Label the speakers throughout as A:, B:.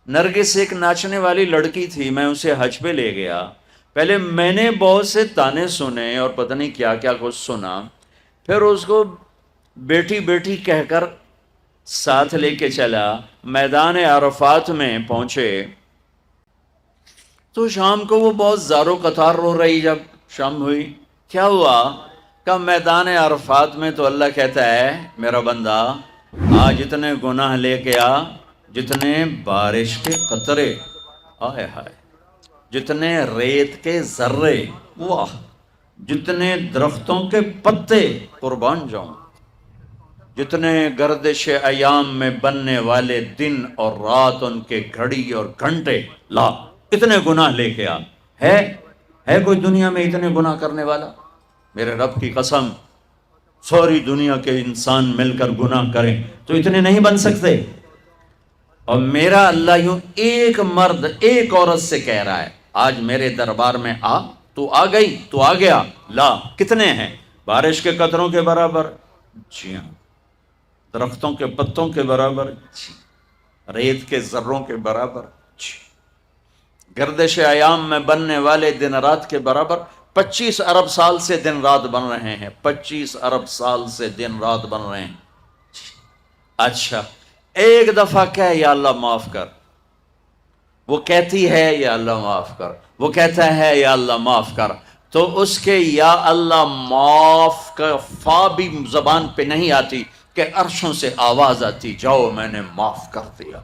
A: نرگس ایک ناچنے والی لڑکی تھی، میں اسے حج پہ لے گیا، پہلے میں نے بہت سے تانے سنے اور پتہ نہیں کیا کیا کچھ سنا، پھر اس کو بیٹی بیٹی کہہ کر ساتھ لے کے چلا، میدان عرفات میں پہنچے تو شام کو وہ بہت زارو قطار رو رہی، جب شام ہوئی کیا ہوا؟ کہ میدان عرفات میں تو اللہ کہتا ہے میرا بندہ آج اتنے گناہ لے کے آ جتنے بارش کے قطرے، آئے ہائے، جتنے ریت کے ذرے، واہ، جتنے درختوں کے پتے، قربان جاؤں، جتنے گردش ایام میں بننے والے دن اور رات، ان کے گھڑی اور گھنٹے، لا اتنے گناہ لے کے آ۔ ہے کوئی دنیا میں اتنے گناہ کرنے والا؟ میرے رب کی قسم، ساری دنیا کے انسان مل کر گناہ کریں تو اتنے نہیں بن سکتے، اور میرا اللہ یوں ایک مرد ایک عورت سے کہہ رہا ہے آج میرے دربار میں آ، تو آ گئی، تو آ گیا، لا کتنے ہیں؟ بارش کے قطروں کے برابر، جی ہاں، درختوں کے پتوں کے برابر، جی، ریت کے ذروں کے برابر، جی، گردش ایام میں بننے والے دن رات کے برابر۔ 25 ارب سال سے دن رات بن رہے ہیں، 25 ارب سال سے دن رات بن رہے ہیں۔ اچھا، ایک دفعہ کہہ یا اللہ معاف کر، وہ کہتی ہے یا اللہ معاف کر، وہ کہتا ہے یا اللہ معاف کر، تو اس کے یا اللہ معاف کا فا بھی زبان پہ نہیں آتی کہ عرشوں سے آواز آتی، جاؤ میں نے معاف کر دیا،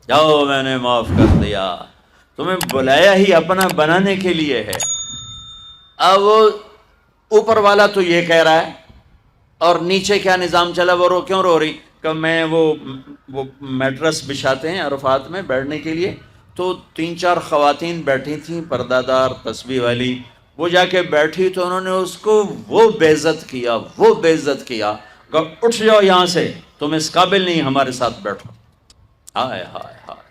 A: جاؤ میں نے معاف کر دیا۔ تمہیں بلایا ہی اپنا بنانے کے لیے ہے۔ اب اوپر والا تو یہ کہہ رہا ہے، اور نیچے کیا نظام چلا، وہ کیوں رو رہی؟ کہ میں وہ میٹرس بچھاتے ہیں عرفات میں بیٹھنے کے لیے، تو 3-4 خواتین بیٹھی تھیں پردہ دار تسبیح والی، وہ جا کے بیٹھی تو انہوں نے اس کو وہ بے عزت کیا، وہ بے عزت کیا کہ اٹھ جاؤ یہاں سے، تم اس قابل نہیں ہمارے ساتھ بیٹھو۔ ہائے ہائے ہائے،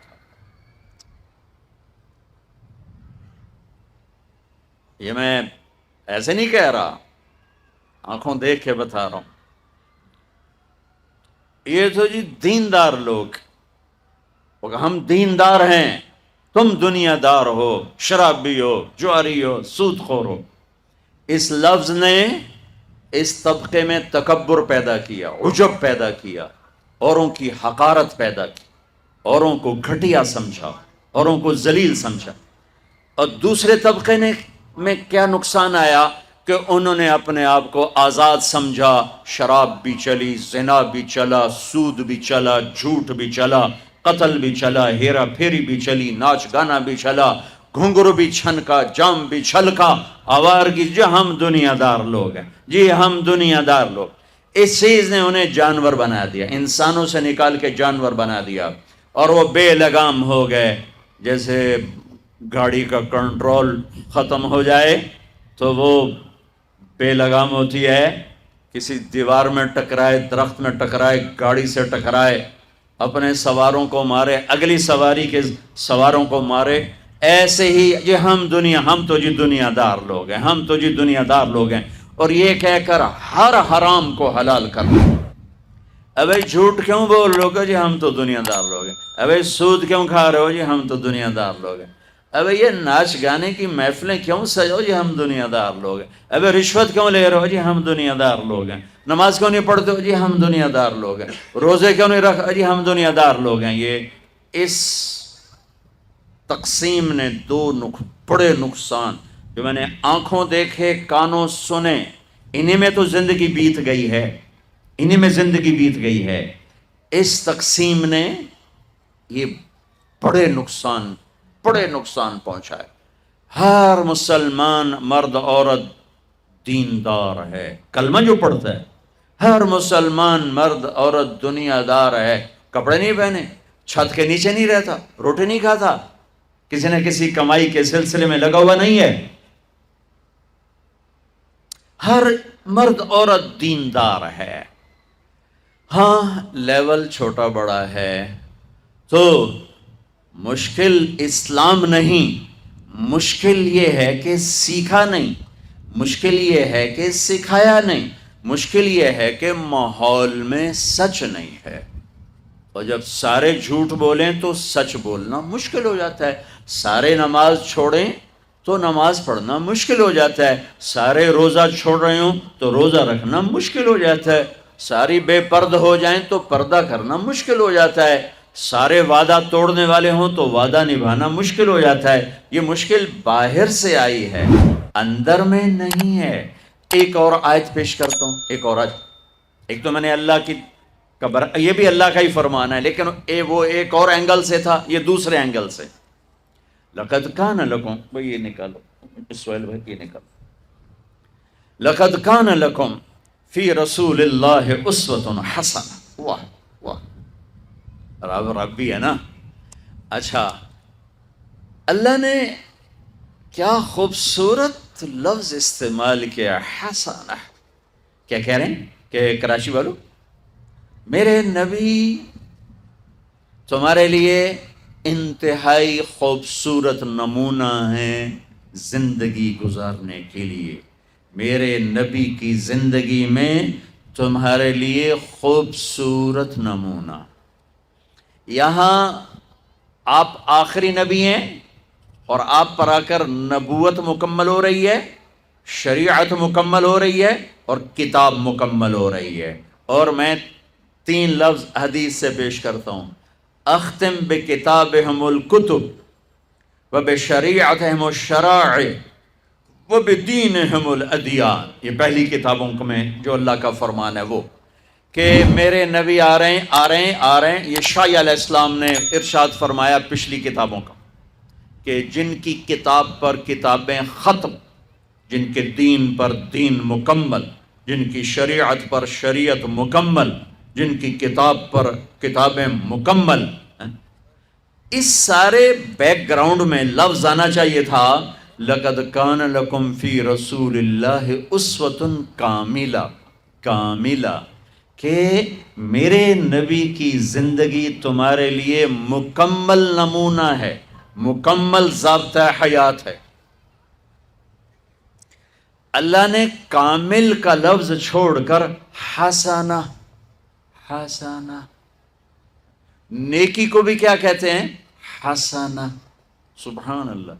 A: یہ میں ایسے نہیں کہہ رہا، آنکھوں دیکھ کے بتا رہا ہوں۔ یہ تو جی دیندار لوگ، ہم دیندار ہیں، تم دنیا دار ہو، شرابی ہو، جواری ہو، سود خور ہو۔ اس لفظ نے اس طبقے میں تکبر پیدا کیا، عجب پیدا کیا، اوروں کی حقارت پیدا کی، اوروں کو گھٹیا سمجھا، اوروں کو ذلیل سمجھا۔ اور دوسرے طبقے میں کیا نقصان آیا کہ انہوں نے اپنے آپ کو آزاد سمجھا، شراب بھی چلی، زنا بھی چلا، سود بھی چلا، جھوٹ بھی چلا، قتل بھی چلا، ہیرا پھیری بھی چلی، ناچ گانا بھی چلا، گھنگرو بھی چھنکا، جام بھی چھلکا، آوارگی، جی ہم دنیا دار لوگ ہیں، جی ہم دنیا دار لوگ۔ اس چیز نے انہیں جانور بنا دیا، انسانوں سے نکال کے جانور بنا دیا، اور وہ بے لگام ہو گئے۔ جیسے گاڑی کا کنٹرول ختم ہو جائے تو وہ بے لگام ہوتی ہے، کسی دیوار میں ٹکرائے، درخت میں ٹکرائے، گاڑی سے ٹکرائے، اپنے سواروں کو مارے، اگلی سواری کے سواروں کو مارے۔ ایسے ہی یہ ہم تو جی دنیا دار لوگ ہیں، ہم تو جی دنیا دار لوگ ہیں، اور یہ کہہ کر ہر حرام کو حلال کر دیں۔ ابے جھوٹ کیوں بول رہے ہو؟ جی ہم تو دنیا دار لوگ ہیں۔ ابے سود کیوں کھا رہے ہو؟ جی ہم تو دنیا دار لوگ ہیں۔ ابے یہ ناچ گانے کی محفلیں کیوں سجو؟ جی ہم دنیا دار لوگ ہیں۔ ابے رشوت کیوں لے رہے ہو؟ جی ہم دنیا دار لوگ ہیں۔ نماز کیوں نہیں پڑھتے ہو؟ جی ہم دنیا دار لوگ ہیں۔ روزے کیوں نہیں رکھ؟ جی ہم دنیا دار لوگ ہیں۔ یہ اس تقسیم نے بڑے نقصان، جو میں نے آنکھوں دیکھے، کانوں سنے، انہی میں تو زندگی بیت گئی ہے، انہی میں زندگی بیت گئی ہے۔ اس تقسیم نے یہ بڑے نقصان پہنچائے۔ ہر مسلمان مرد عورت دیندار ہے، کلمہ جو پڑھتا ہے، ہر مسلمان مرد عورت دنیا دار ہے، کپڑے نہیں پہنے، چھت کے نیچے نہیں رہتا، روٹی نہیں کھاتا، کسی نہ کسی کمائی کے سلسلے میں لگا ہوا نہیں ہے۔ ہر مرد عورت دیندار ہے۔ ہاں لیول چھوٹا بڑا ہے تو مشکل اسلام نہیں، مشکل یہ ہے کہ سیکھا نہیں، مشکل یہ ہے کہ سکھایا نہیں، مشکل یہ ہے کہ ماحول میں سچ نہیں ہے۔ اور جب سارے جھوٹ بولیں تو سچ بولنا مشکل ہو جاتا ہے، سارے نماز چھوڑیں تو نماز پڑھنا مشکل ہو جاتا ہے، سارے روزہ چھوڑ رہے ہوں تو روزہ رکھنا مشکل ہو جاتا ہے، ساری بے پرد ہو جائیں تو پردہ کرنا مشکل ہو جاتا ہے، سارے وعدہ توڑنے والے ہوں تو وعدہ نبھانا مشکل ہو جاتا ہے۔ یہ مشکل باہر سے آئی ہے، اندر میں نہیں ہے۔ ایک اور آیت پیش کرتا ہوں، ایک اور آیت۔ ایک تو میں نے اللہ کی یہ بھی اللہ کا ہی فرمان ہے، لیکن وہ ایک اور اینگل سے تھا، یہ دوسرے اینگل سے۔ لقد کان لکم، بھائی یہ نکالو، سہیل بھائی یہ نکالو۔ لقد کان لکم فی رسول اللہ اسوۃ حسنہ۔ واہ واہ، رب بھی ہے نا۔ اچھا، اللہ نے کیا خوبصورت لفظ استعمال کیا، حسنہ۔ کیا کہہ رہے ہیں کہ کراچی والوں، میرے نبی تمہارے لیے انتہائی خوبصورت نمونہ ہیں زندگی گزارنے کے لیے، میرے نبی کی زندگی میں تمہارے لیے خوبصورت نمونہ۔ یہاں آپ آخری نبی ہیں اور آپ پر آ کر نبوت مکمل ہو رہی ہے، شریعت مکمل ہو رہی ہے اور کتاب مکمل ہو رہی ہے۔ اور میں 3 لفظ حدیث سے پیش کرتا ہوں، اختم بکتابہم الکتب وبشریعتہم الشرائع وبدینہم الادیان۔ یہ پہلی کتابوں میں جو اللہ کا فرمان ہے وہ کہ میرے نبی آ رہے ہیں۔ یہ شاہ علیہ السلام نے ارشاد فرمایا پچھلی کتابوں کا کہ جن کی کتاب پر کتابیں ختم، جن کے دین پر دین مکمل، جن کی شریعت پر شریعت مکمل، جن کی کتاب پر کتابیں مکمل۔ اس سارے بیک گراؤنڈ میں لفظ آنا چاہیے تھا لقد کان لکم فی رسول اللہ اسوۃ کاملہ، کاملہ، کہ میرے نبی کی زندگی تمہارے لیے مکمل نمونہ ہے، مکمل ضابطہ حیات ہے۔ اللہ نے کامل کا لفظ چھوڑ کر حسنہ، حسنہ، نیکی کو بھی کیا کہتے ہیں؟ حسنہ۔ سبحان اللہ،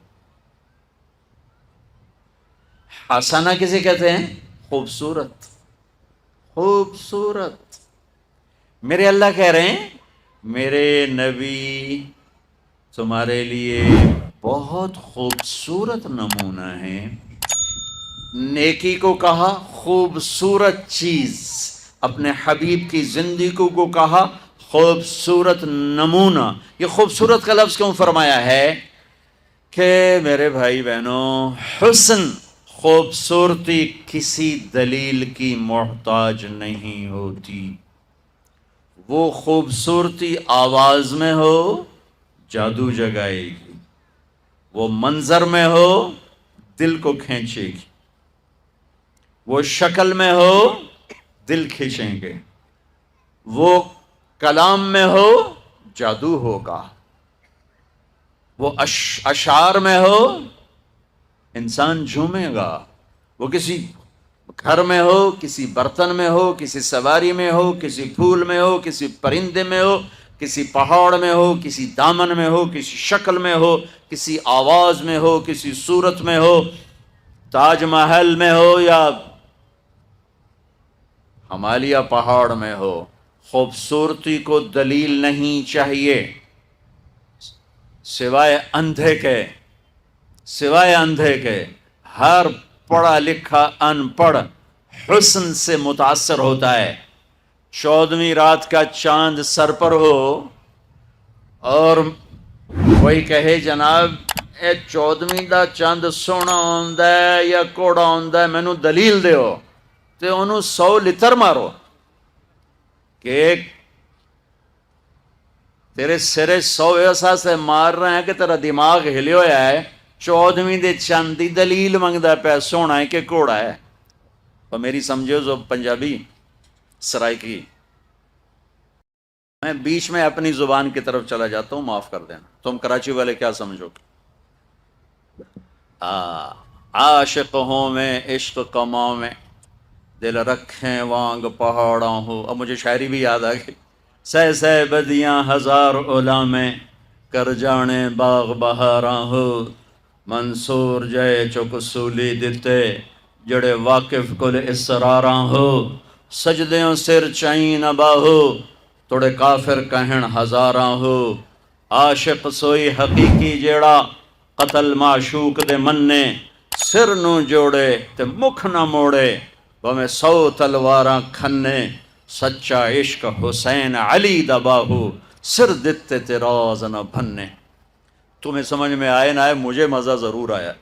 A: حسنہ کسے کہتے ہیں؟ خوبصورت، خوبصورت۔ میرے اللہ کہہ رہے ہیں میرے نبی تمہارے لیے بہت خوبصورت نمونہ ہے۔ نیکی کو کہا خوبصورت چیز، اپنے حبیب کی زندگی کو کہا خوبصورت نمونہ۔ یہ خوبصورت کا لفظ کیوں فرمایا ہے کہ میرے بھائی بہنوں، حسن، خوبصورتی کسی دلیل کی محتاج نہیں ہوتی۔ وہ خوبصورتی آواز میں ہو جادو جگائے گی، وہ منظر میں ہو دل کو کھینچے گی، وہ شکل میں ہو دل کھینچیں گے، وہ کلام میں ہو جادو ہوگا، وہ اشعار میں ہو انسان جھومے گا، وہ کسی گھر میں ہو، کسی برتن میں ہو، کسی سواری میں ہو، کسی پھول میں ہو، کسی پرندے میں ہو، کسی پہاڑ میں ہو، کسی دامن میں ہو، کسی شکل میں ہو، کسی آواز میں ہو، کسی صورت میں ہو، تاج محل میں ہو یا ہمالیہ پہاڑ میں ہو، خوبصورتی کو دلیل نہیں چاہیے سوائے اندھے کے، سوائے اندھے کے۔ ہر پڑھا لکھا ان پڑھ حسن سے متاثر ہوتا ہے۔ 14ویں رات کا چاند سر پر ہو اور کوئی کہے جناب اے 14ویں دا چاند سونا ہوندا ہے یا کوڑا ہوندا ہے، مینوں دلیل دیو، تے انہوں 100 لتر مارو کہ تیرے سرے 100 ایسا سے مار رہے ہیں کہ تیرا دماغ ہلے ہویا ہے، 14ویں دے چاند دی دلیل منگدا پیا سونا ہے کہ کوڑا ہے۔ اور میری سمجھو جو پنجابی سرائکی، میں بیچ میں اپنی زبان کی طرف چلا جاتا ہوں، معاف کر دینا، تم کراچی والے کیا سمجھو گے؟ عاشق ہوں میں عشق کماں میں، دل رکھیں وانگ پہاڑاں ہو۔ اب مجھے شاعری بھی یاد آ گئی، سہ سہ بدیاں ہزار اولا میں کر جانے باغ بہاراں ہو منصور جے چک سولی دتے جڑے واقف کل اسراراں ہو سجدیوں سر چائیں نہ باہو توڑے کافر کہن ہزاراں ہو عاشق سوئی حقیقی جیڑا قتل معشوق دے مننے سر نو جوڑے تے مکھ نہ موڑے بھویں 100 تلواراں کھنے سچا عشق حسین علی دا باہو سر دتے تے راز نہ بھنے۔ تمہیں سمجھ میں آئے نہ آئے، مجھے مزہ ضرور آیا۔